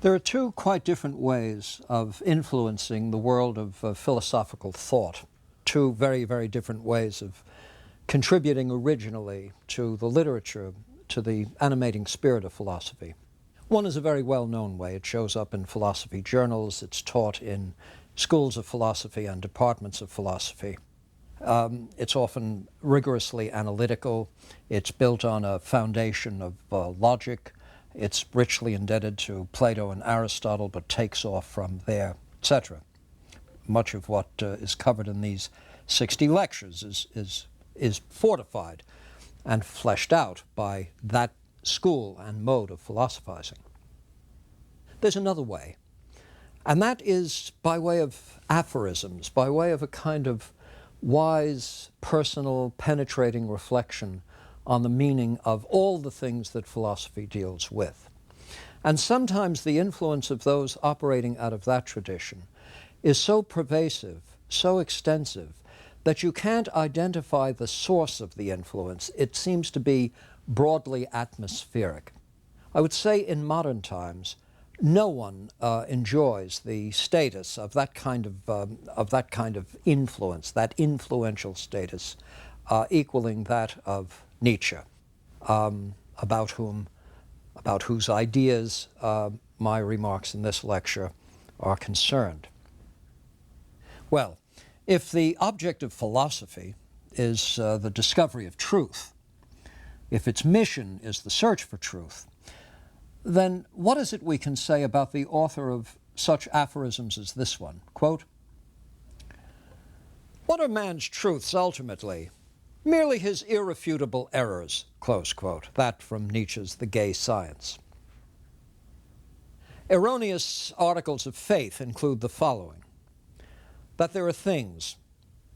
There are two quite different ways of influencing the world of philosophical thought, two very, very different ways of contributing originally to the literature, to the animating spirit of philosophy. One is a very well-known way. It shows up in philosophy journals. It's taught in schools of philosophy and departments of philosophy. It's often rigorously analytical. It's built on a foundation of logic. It's richly indebted to Plato and Aristotle, but takes off from there, etc. Much of what is covered in these 60 lectures is fortified and fleshed out by that school and mode of philosophizing. There's another way, and that is by way of aphorisms, by way of a kind of wise, personal, penetrating reflection on the meaning of all the things that philosophy deals with. And sometimes the influence of those operating out of that tradition is so pervasive, so extensive, that you can't identify the source of the influence. It seems to be broadly atmospheric. I would say in modern times, no one enjoys the status of that kind of influence, that influential status, equaling that of Nietzsche, about whose ideas my remarks in this lecture are concerned. Well, if the object of philosophy is the discovery of truth, if its mission is the search for truth, then what is it we can say about the author of such aphorisms as this one? Quote, "What are man's truths ultimately? Merely his irrefutable errors," close quote. That from Nietzsche's The Gay Science. Erroneous articles of faith include the following: that there are things,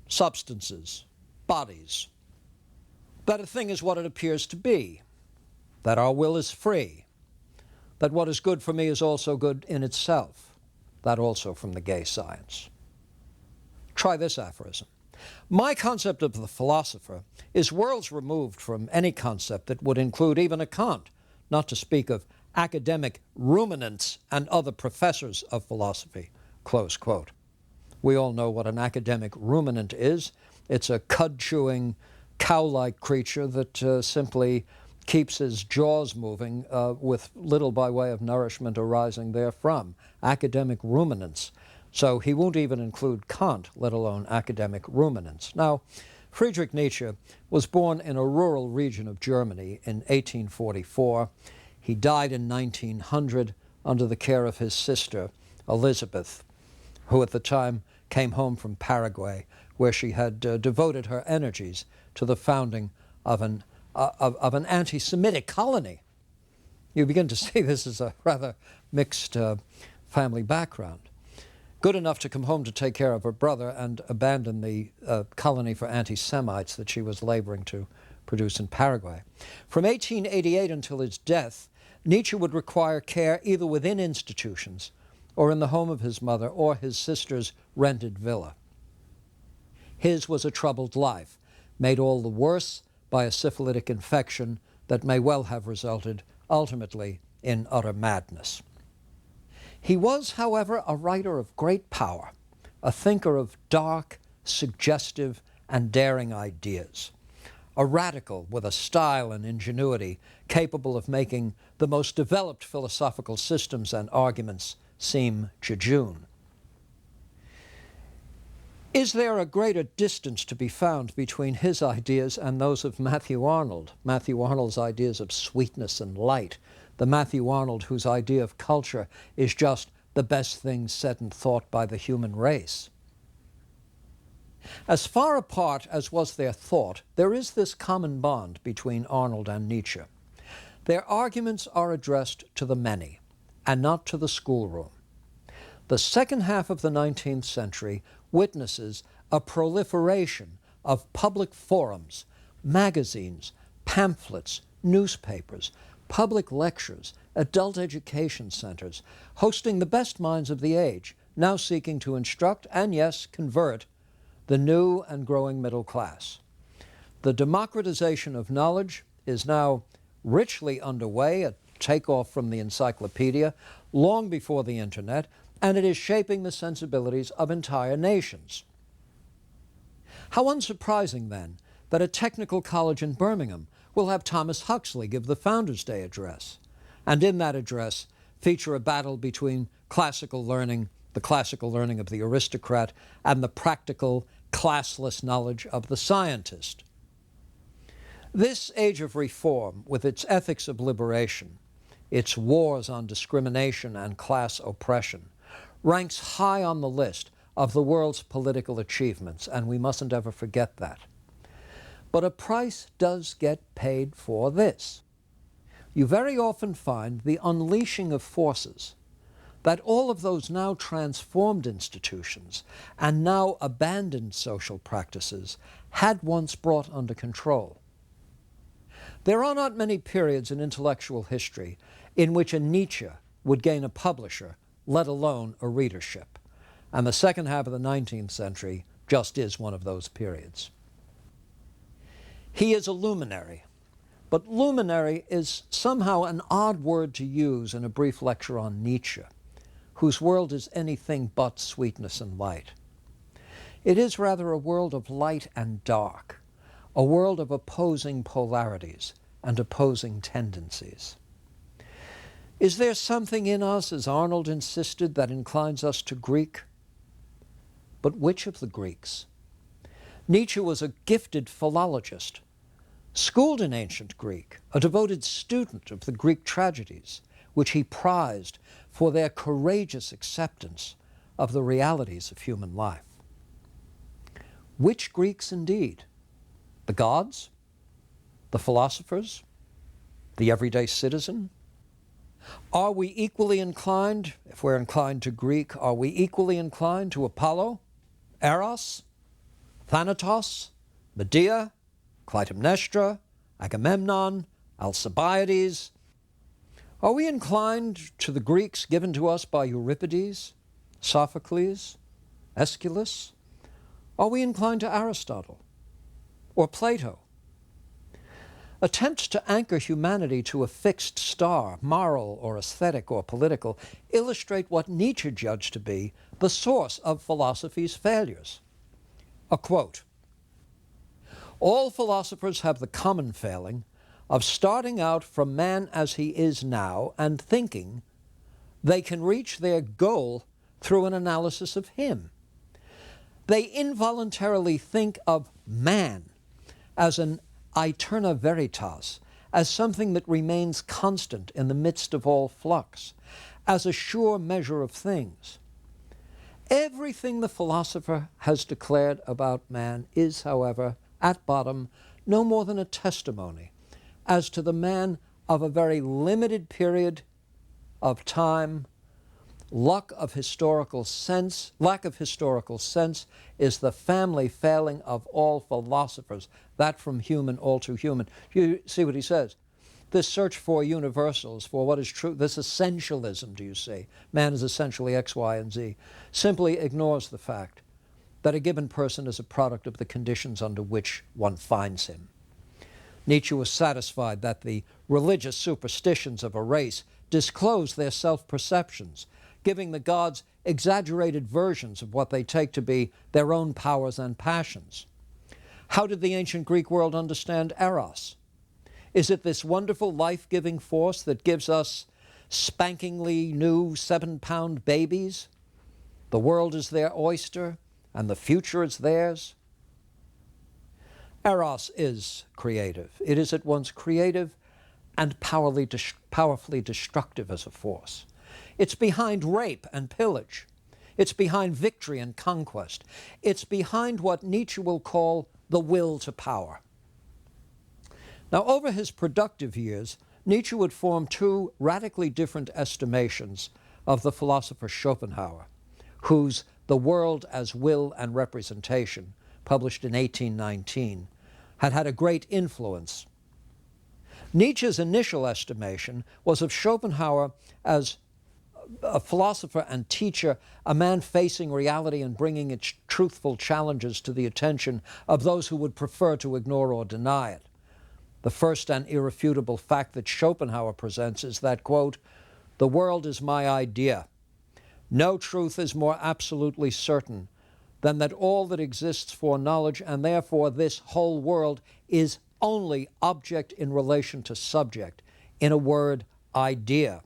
substances, bodies, that a thing is what it appears to be, that our will is free, that what is good for me is also good in itself, that also from The Gay Science. Try this aphorism. My concept of the philosopher is worlds removed from any concept that would include even a Kant, not to speak of academic ruminants and other professors of philosophy, close quote. We all know what an academic ruminant is. It's a cud-chewing, cow-like creature that simply keeps his jaws moving with little by way of nourishment arising therefrom. Academic ruminants. So he won't even include Kant, let alone academic ruminants. Now, Friedrich Nietzsche was born in a rural region of Germany in 1844. He died in 1900 under the care of his sister, Elizabeth, who at the time came home from Paraguay, where she had devoted her energies to the founding of an anti-Semitic colony. You begin to see this as a rather mixed family background. Good enough to come home to take care of her brother and abandon the colony for anti-Semites that she was laboring to produce in Paraguay. From 1888 until his death, Nietzsche would require care either within institutions or in the home of his mother or his sister's rented villa. His was a troubled life, made all the worse by a syphilitic infection that may well have resulted ultimately in utter madness. He was, however, a writer of great power, a thinker of dark, suggestive, and daring ideas, a radical with a style and ingenuity capable of making the most developed philosophical systems and arguments seem jejune. Is there a greater distance to be found between his ideas and those of Matthew Arnold? Matthew Arnold's ideas of sweetness and light, the Matthew Arnold whose idea of culture is just the best thing said and thought by the human race. As far apart as was their thought, there is this common bond between Arnold and Nietzsche. Their arguments are addressed to the many, and not to the schoolroom. The second half of the 19th century witnesses a proliferation of public forums, magazines, pamphlets, newspapers, public lectures, adult education centers, hosting the best minds of the age, now seeking to instruct and, yes, convert the new and growing middle class. The democratization of knowledge is now richly underway, a takeoff from the encyclopedia. long before the internet, and it is shaping the sensibilities of entire nations. How unsurprising, then, that a technical college in Birmingham will have Thomas Huxley give the Founders' Day address, and in that address feature a battle between classical learning, the classical learning of the aristocrat, and the practical, classless knowledge of the scientist. This age of reform, with its ethics of liberation, its wars on discrimination and class oppression, ranks high on the list of the world's political achievements, and we mustn't ever forget that. But a price does get paid for this. You very often find the unleashing of forces that all of those now transformed institutions and now abandoned social practices had once brought under control. There are not many periods in intellectual history in which a Nietzsche would gain a publisher, let alone a readership. And the second half of the 19th century just is one of those periods. He is a luminary, but luminary is somehow an odd word to use in a brief lecture on Nietzsche, whose world is anything but sweetness and light. It is rather a world of light and dark, a world of opposing polarities and opposing tendencies. Is there something in us, as Arnold insisted, that inclines us to Greek? But which of the Greeks? Nietzsche was a gifted philologist, schooled in ancient Greek, a devoted student of the Greek tragedies, which he prized for their courageous acceptance of the realities of human life. Which Greeks indeed? The gods? The philosophers? The everyday citizen? Are we equally inclined, if we're inclined to Greek, are we equally inclined to Apollo, Eros, Thanatos, Medea, Clytemnestra, Agamemnon, Alcibiades? Are we inclined to the Greeks given to us by Euripides, Sophocles, Aeschylus? Are we inclined to Aristotle or Plato? Attempts to anchor humanity to a fixed star, moral or aesthetic or political, illustrate what Nietzsche judged to be the source of philosophy's failures. A quote: "All philosophers have the common failing of starting out from man as he is now and thinking they can reach their goal through an analysis of him. They involuntarily think of man as an aeterna veritas, as something that remains constant in the midst of all flux, as a sure measure of things. Everything the philosopher has declared about man is, however, at bottom, no more than a testimony as to the man of a very limited period of time. Lack of historical sense is the family failing of all philosophers, that from human all to human." You see what he says? This search for universals, for what is true, this essentialism, do you see? Man is essentially X, Y, and Z, simply ignores the fact that a given person is a product of the conditions under which one finds him. Nietzsche was satisfied that the religious superstitions of a race disclose their self-perceptions, giving the gods exaggerated versions of what they take to be their own powers and passions. How did the ancient Greek world understand Eros? Is it this wonderful life-giving force that gives us spankingly new 7-pound babies? The world is their oyster, and the future is theirs? Eros is creative. It is at once creative and powerfully destructive as a force. It's behind rape and pillage. It's behind victory and conquest. It's behind what Nietzsche will call the will to power. Now, over his productive years, Nietzsche would form two radically different estimations of the philosopher Schopenhauer, whose The World as Will and Representation, published in 1819, had had a great influence. Nietzsche's initial estimation was of Schopenhauer as a philosopher and teacher, a man facing reality and bringing its truthful challenges to the attention of those who would prefer to ignore or deny it. The first and irrefutable fact that Schopenhauer presents is that, quote, The world is my idea. No truth is more absolutely certain than that all that exists for knowledge, and therefore this whole world, is only object in relation to subject. In a word, idea.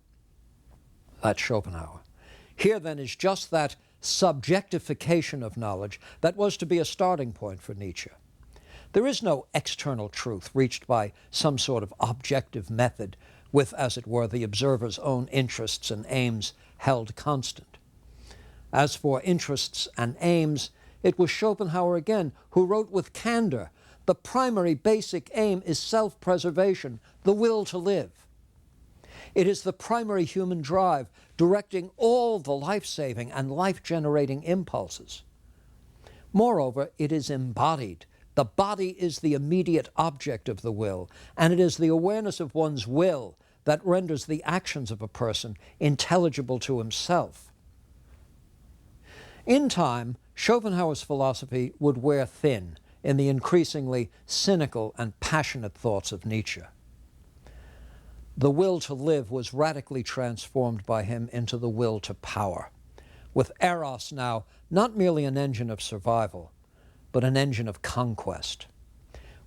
That's Schopenhauer. Here then is just that subjectification of knowledge that was to be a starting point for Nietzsche. There is no external truth reached by some sort of objective method with, as it were, the observer's own interests and aims held constant. As for interests and aims, it was Schopenhauer again who wrote with candor, the primary basic aim is self-preservation, the will to live. It is the primary human drive directing all the life-saving and life-generating impulses. Moreover, it is embodied. The body is the immediate object of the will, and it is the awareness of one's will that renders the actions of a person intelligible to himself. In time, Schopenhauer's philosophy would wear thin in the increasingly cynical and passionate thoughts of Nietzsche. The will to live was radically transformed by him into the will to power, with Eros now not merely an engine of survival, but an engine of conquest.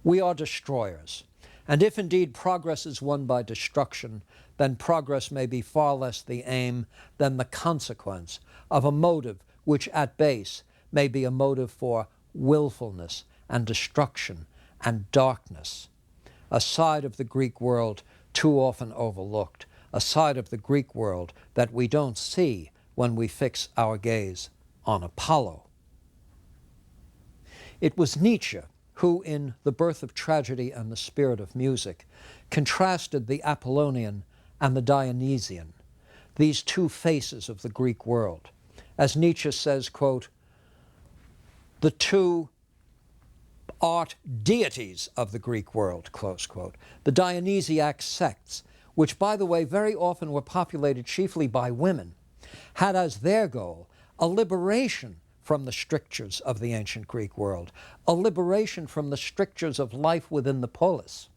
We are destroyers, and if indeed progress is won by destruction, then progress may be far less the aim than the consequence of a motive which at base may be a motive for willfulness and destruction and darkness, a side of the Greek world too often overlooked, a side of the Greek world that we don't see when we fix our gaze on Apollo. It was Nietzsche who, in The Birth of Tragedy and the Spirit of Music, contrasted the Apollonian and the Dionysian, these two faces of the Greek world. As Nietzsche says, quote, the two art deities of the Greek world, close quote, the Dionysiac sects, which, by the way, very often were populated chiefly by women, had as their goal a liberation from the strictures of the ancient Greek world, a liberation from the strictures of life within the polis.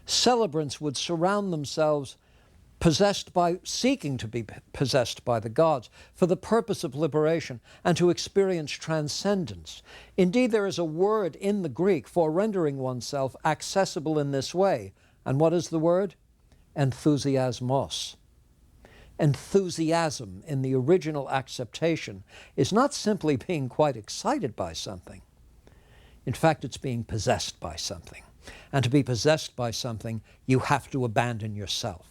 Celebrants would surround themselves seeking to be possessed by the gods for the purpose of liberation and to experience transcendence. Indeed, there is a word in the Greek for rendering oneself accessible in this way. And what is the word? Enthusiasmos. Enthusiasm in the original acceptation is not simply being quite excited by something. In fact, it's being possessed by something. And to be possessed by something, you have to abandon yourself.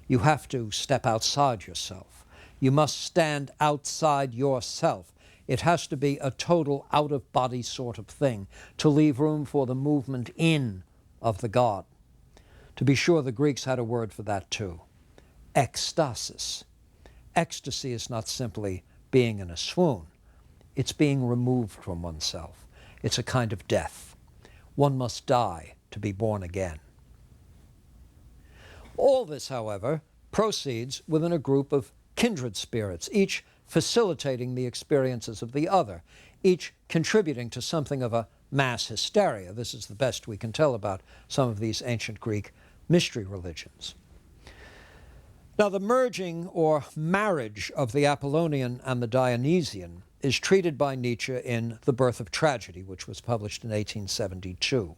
You have to step outside yourself. You must stand outside yourself. It has to be a total out-of-body sort of thing to leave room for the movement in of the God. To be sure, the Greeks had a word for that too. Ecstasis. Ecstasy is not simply being in a swoon. It's being removed from oneself. It's a kind of death. One must die to be born again. All this, however, proceeds within a group of kindred spirits, each facilitating the experiences of the other, each contributing to something of a mass hysteria. This is the best we can tell about some of these ancient Greek mystery religions. Now, the merging or marriage of the Apollonian and the Dionysian is treated by Nietzsche in The Birth of Tragedy, which was published in 1872.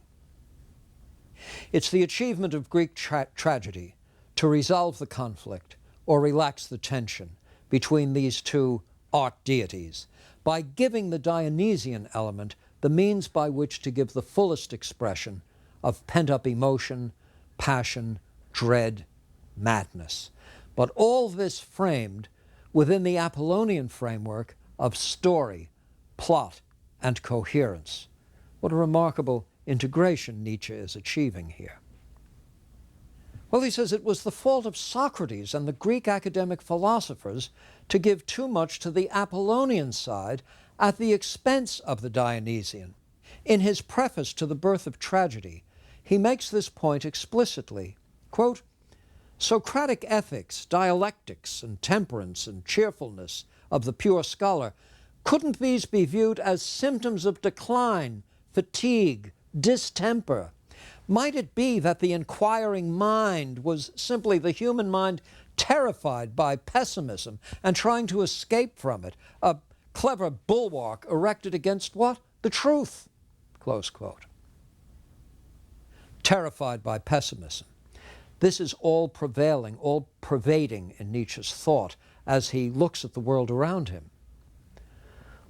It's the achievement of Greek tragedy to resolve the conflict or relax the tension between these two art deities by giving the Dionysian element the means by which to give the fullest expression of pent-up emotion, passion, dread, madness. But all this framed within the Apollonian framework of story, plot, and coherence. What a remarkable integration Nietzsche is achieving here. Well, he says it was the fault of Socrates and the Greek academic philosophers to give too much to the Apollonian side at the expense of the Dionysian. In his preface to The Birth of Tragedy, he makes this point explicitly. Quote, Socratic ethics, dialectics, and temperance and cheerfulness of the pure scholar, couldn't these be viewed as symptoms of decline, fatigue, distemper? Might it be that the inquiring mind was simply the human mind terrified by pessimism and trying to escape from it, a clever bulwark erected against what? The truth, close quote. Terrified by pessimism. This is all prevailing, all pervading in Nietzsche's thought as he looks at the world around him.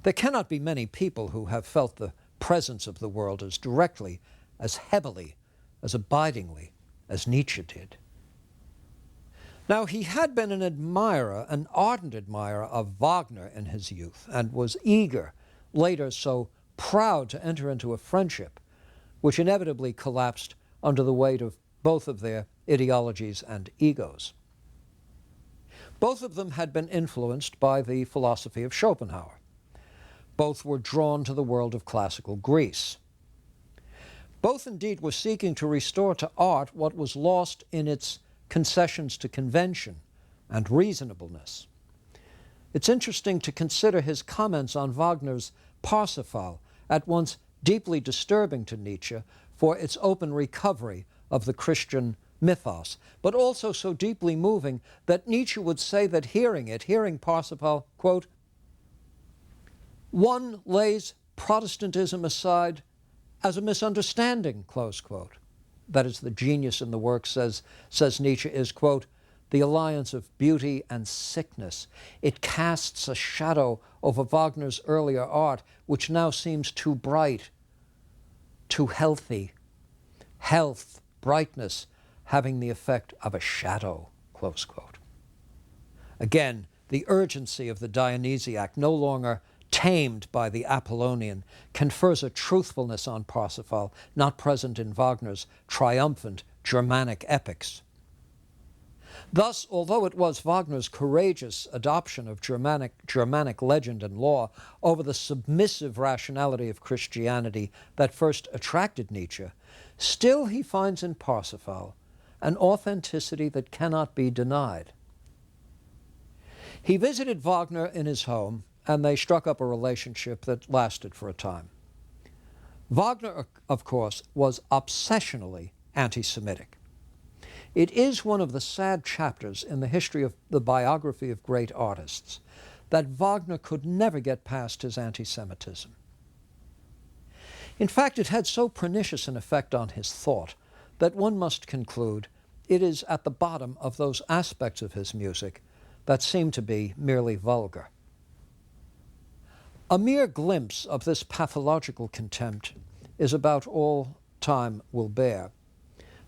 There cannot be many people who have felt the presence of the world as directly, as heavily, as abidingly as Nietzsche did. Now, he had been an admirer, an ardent admirer of Wagner in his youth, and was eager, later so proud to enter into a friendship, which inevitably collapsed under the weight of both of their ideologies and egos. Both of them had been influenced by the philosophy of Schopenhauer. Both were drawn to the world of classical Greece. Both indeed were seeking to restore to art what was lost in its concessions to convention and reasonableness. It's interesting to consider his comments on Wagner's Parsifal, at once deeply disturbing to Nietzsche for its open recovery of the Christian mythos, but also so deeply moving that Nietzsche would say that hearing Parsifal, quote, one lays Protestantism aside as a misunderstanding, close quote. That is, the genius in the work, says Nietzsche, is, quote, the alliance of beauty and sickness. It casts a shadow over Wagner's earlier art, which now seems too bright, too healthy. Health, brightness, having the effect of a shadow, close quote. Again, the urgency of the Dionysiac, no longer tamed by the Apollonian, confers a truthfulness on Parsifal not present in Wagner's triumphant Germanic epics. Thus, although it was Wagner's courageous adoption of Germanic legend and law over the submissive rationality of Christianity that first attracted Nietzsche, still he finds in Parsifal an authenticity that cannot be denied. He visited Wagner in his home, and they struck up a relationship that lasted for a time. Wagner, of course, was obsessionally anti-Semitic. It is one of the sad chapters in the history of the biography of great artists that Wagner could never get past his anti-Semitism. In fact, it had so pernicious an effect on his thought that one must conclude it is at the bottom of those aspects of his music that seem to be merely vulgar. A mere glimpse of this pathological contempt is about all time will bear,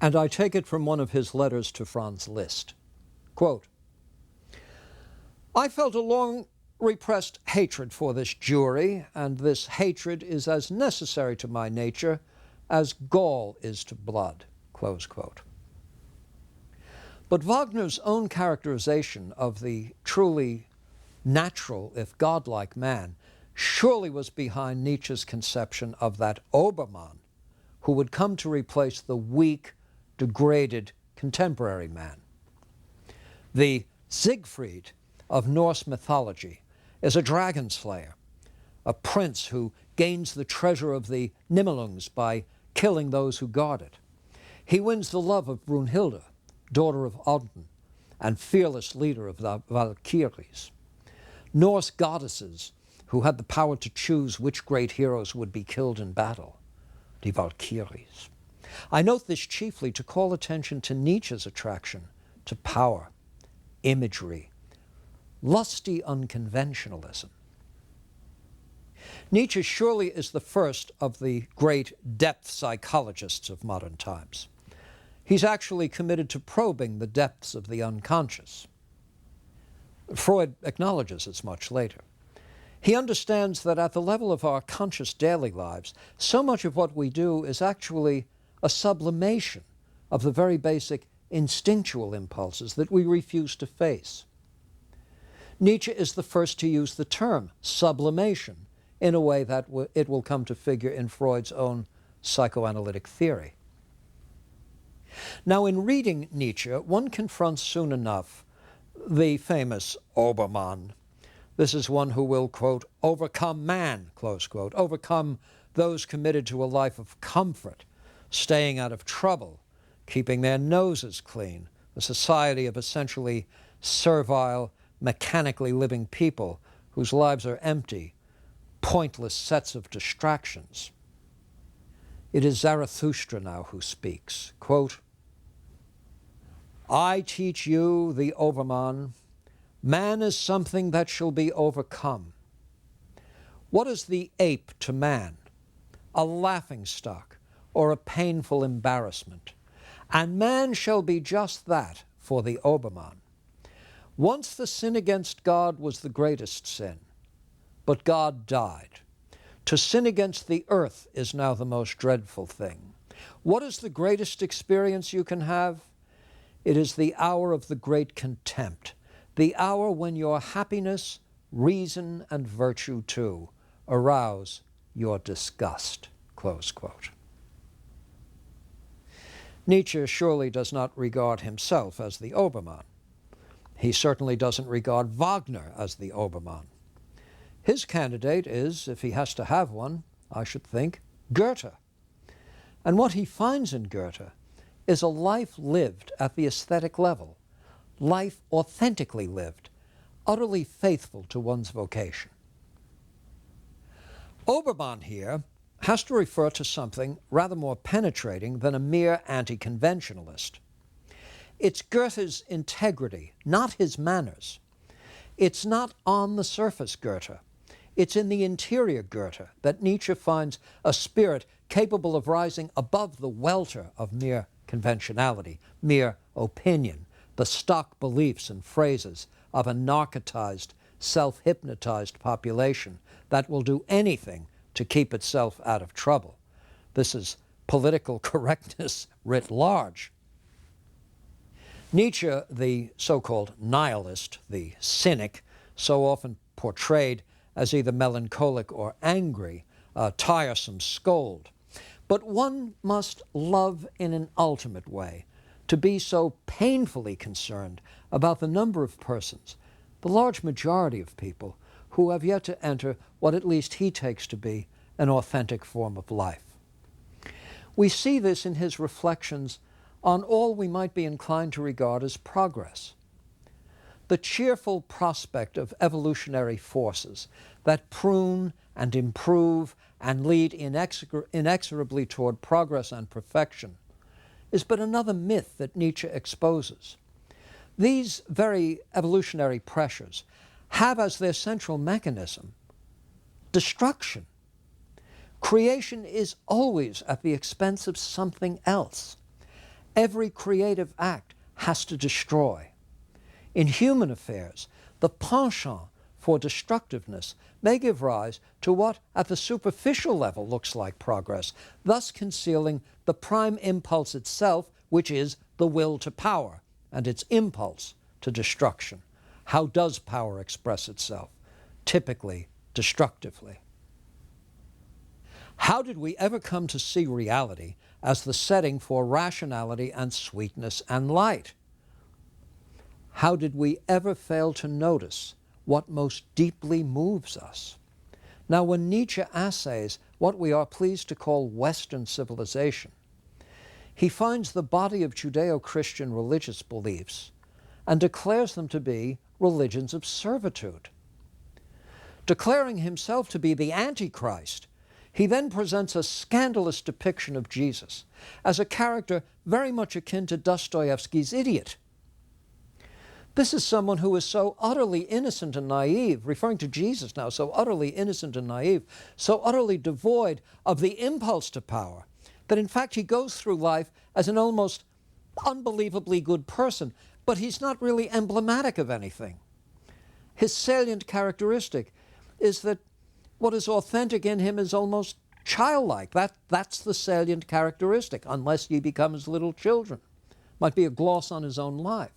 and I take it from one of his letters to Franz Liszt. Quote, I felt a long repressed hatred for this Jewry, and this hatred is as necessary to my nature as gall is to blood, close quote. But Wagner's own characterization of the truly natural, if godlike man, surely was behind Nietzsche's conception of that Obermann who would come to replace the weak, degraded contemporary man. The Siegfried of Norse mythology is a dragon slayer, a prince who gains the treasure of the Nibelungs by killing those who guard it. He wins the love of Brunhilde, daughter of Odin, and fearless leader of the Valkyries. Norse goddesses who had the power to choose which great heroes would be killed in battle, the Valkyries. I note this chiefly to call attention to Nietzsche's attraction to power, imagery, lusty unconventionalism. Nietzsche surely is the first of the great depth psychologists of modern times. He's actually committed to probing the depths of the unconscious. Freud acknowledges as much later. He understands that at the level of our conscious daily lives, so much of what we do is actually a sublimation of the very basic instinctual impulses that we refuse to face. Nietzsche is the first to use the term sublimation in a way that it will come to figure in Freud's own psychoanalytic theory. Now, in reading Nietzsche, one confronts soon enough the famous Obermann. This is one who will, quote, overcome man, close quote, overcome those committed to a life of comfort, staying out of trouble, keeping their noses clean, a society of essentially servile, mechanically living people whose lives are empty, pointless sets of distractions. It is Zarathustra now who speaks. Quote, I teach you, the overman, man is something that shall be overcome. What is the ape to man? A laughingstock or a painful embarrassment. And man shall be just that for the overman. Once the sin against God was the greatest sin, but God died. To sin against the earth is now the most dreadful thing. What is the greatest experience you can have? It is the hour of the great contempt, the hour when your happiness, reason, and virtue too arouse your disgust. Close quote. Nietzsche surely does not regard himself as the Obermann. He certainly doesn't regard Wagner as the Obermann. His candidate is, if he has to have one, I should think, Goethe. And what he finds in Goethe is a life lived at the aesthetic level, life authentically lived, utterly faithful to one's vocation. Obermann here has to refer to something rather more penetrating than a mere anti-conventionalist. It's Goethe's integrity, not his manners. It's not on the surface Goethe. It's in the interior Goethe that Nietzsche finds a spirit capable of rising above the welter of mere conventionality, mere opinion, the stock beliefs and phrases of a narcotized, self-hypnotized population that will do anything to keep itself out of trouble. This is political correctness writ large. Nietzsche, the so-called nihilist, the cynic, so often portrayed as either melancholic or angry, a tiresome scold. But one must love in an ultimate way, to be so painfully concerned about the number of persons, the large majority of people, who have yet to enter what at least he takes to be an authentic form of life. We see this in his reflections on all we might be inclined to regard as progress. The cheerful prospect of evolutionary forces that prune and improve and lead inexorably toward progress and perfection is but another myth that Nietzsche exposes. These very evolutionary pressures have as their central mechanism destruction. Creation is always at the expense of something else. Every creative act has to destroy. In human affairs, the penchant for destructiveness may give rise to what at the superficial level looks like progress, thus concealing the prime impulse itself, which is the will to power and its impulse to destruction. How does power express itself? Typically destructively. How did we ever come to see reality as the setting for rationality and sweetness and light? How did we ever fail to notice what most deeply moves us? Now, when Nietzsche assays what we are pleased to call Western civilization, he finds the body of Judeo-Christian religious beliefs and declares them to be religions of servitude. Declaring himself to be the Antichrist, he then presents a scandalous depiction of Jesus as a character very much akin to Dostoevsky's idiot. This is someone who is so utterly innocent and naive, referring to Jesus now, so utterly innocent and naive, so utterly devoid of the impulse to power, that in fact he goes through life as an almost unbelievably good person, but he's not really emblematic of anything. His salient characteristic is that what is authentic in him is almost childlike. That's the salient characteristic, unless ye become as little children. Might be a gloss on his own life.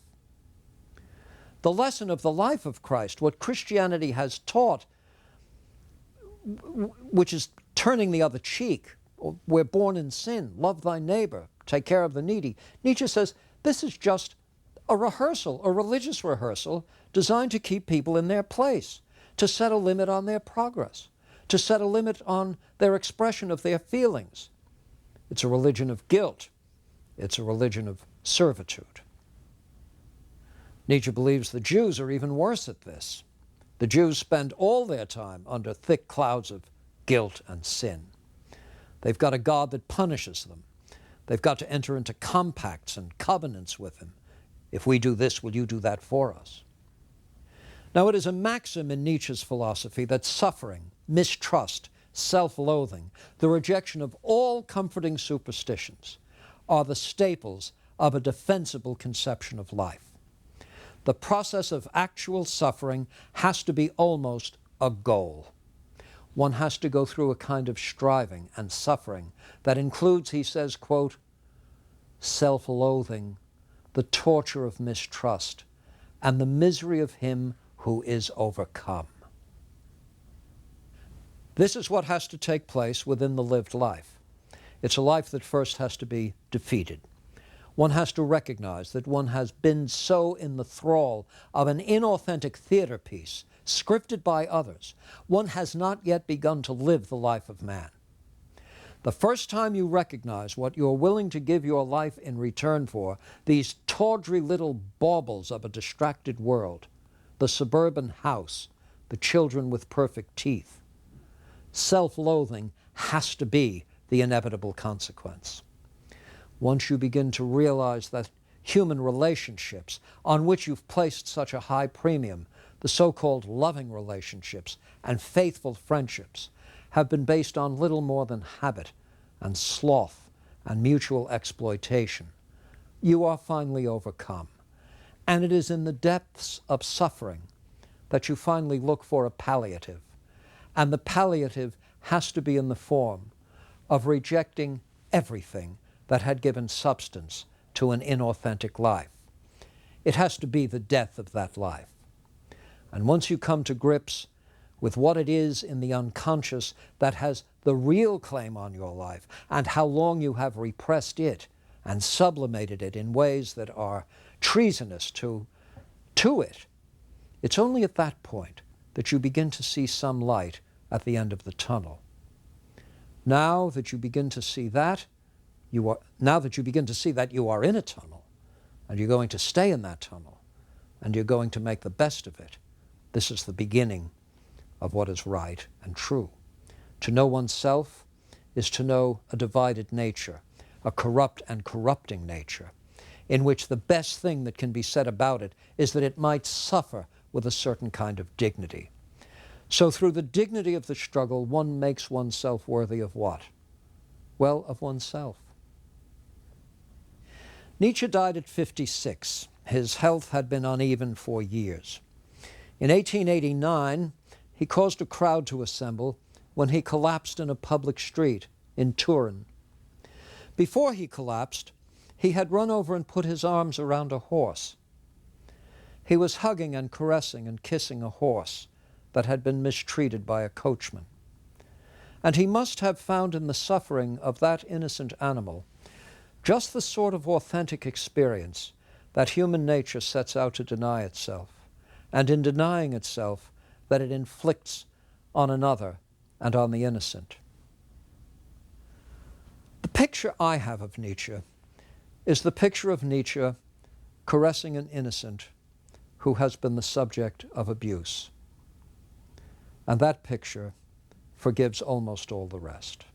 The lesson of the life of Christ, what Christianity has taught, which is turning the other cheek, we're born in sin, love thy neighbor, take care of the needy. Nietzsche says this is just a rehearsal, a religious rehearsal designed to keep people in their place, to set a limit on their progress, to set a limit on their expression of their feelings. It's a religion of guilt. It's a religion of servitude. Nietzsche believes the Jews are even worse at this. The Jews spend all their time under thick clouds of guilt and sin. They've got a God that punishes them. They've got to enter into compacts and covenants with him. If we do this, will you do that for us? Now, it is a maxim in Nietzsche's philosophy that suffering, mistrust, self-loathing, the rejection of all comforting superstitions, are the staples of a defensible conception of life. The process of actual suffering has to be almost a goal. One has to go through a kind of striving and suffering that includes, he says, quote, self-loathing, the torture of mistrust, and the misery of him who is overcome. This is what has to take place within the lived life. It's a life that first has to be defeated. One has to recognize that one has been so in the thrall of an inauthentic theater piece, scripted by others, one has not yet begun to live the life of man. The first time you recognize what you're willing to give your life in return for, these tawdry little baubles of a distracted world, the suburban house, the children with perfect teeth, self-loathing has to be the inevitable consequence. Once you begin to realize that human relationships on which you've placed such a high premium, the so-called loving relationships and faithful friendships, have been based on little more than habit and sloth and mutual exploitation, you are finally overcome. And it is in the depths of suffering that you finally look for a palliative. And the palliative has to be in the form of rejecting everything that had given substance to an inauthentic life. It has to be the death of that life. And once you come to grips with what it is in the unconscious that has the real claim on your life, and how long you have repressed it and sublimated it in ways that are treasonous to it, it's only at that point that you begin to see some light at the end of the tunnel. Now that you begin to see that, you are in a tunnel, and you're going to stay in that tunnel, and you're going to make the best of it. This is the beginning of what is right and true. To know oneself is to know a divided nature, a corrupt and corrupting nature, in which the best thing that can be said about it is that it might suffer with a certain kind of dignity. So through the dignity of the struggle, one makes oneself worthy of what? Well, of oneself. Nietzsche died at 56. His health had been uneven for years. In 1889, he caused a crowd to assemble when he collapsed in a public street in Turin. Before he collapsed, he had run over and put his arms around a horse. He was hugging and caressing and kissing a horse that had been mistreated by a coachman. And he must have found in the suffering of that innocent animal just the sort of authentic experience that human nature sets out to deny itself, and in denying itself, that it inflicts on another and on the innocent. The picture I have of Nietzsche is the picture of Nietzsche caressing an innocent who has been the subject of abuse. And that picture forgives almost all the rest.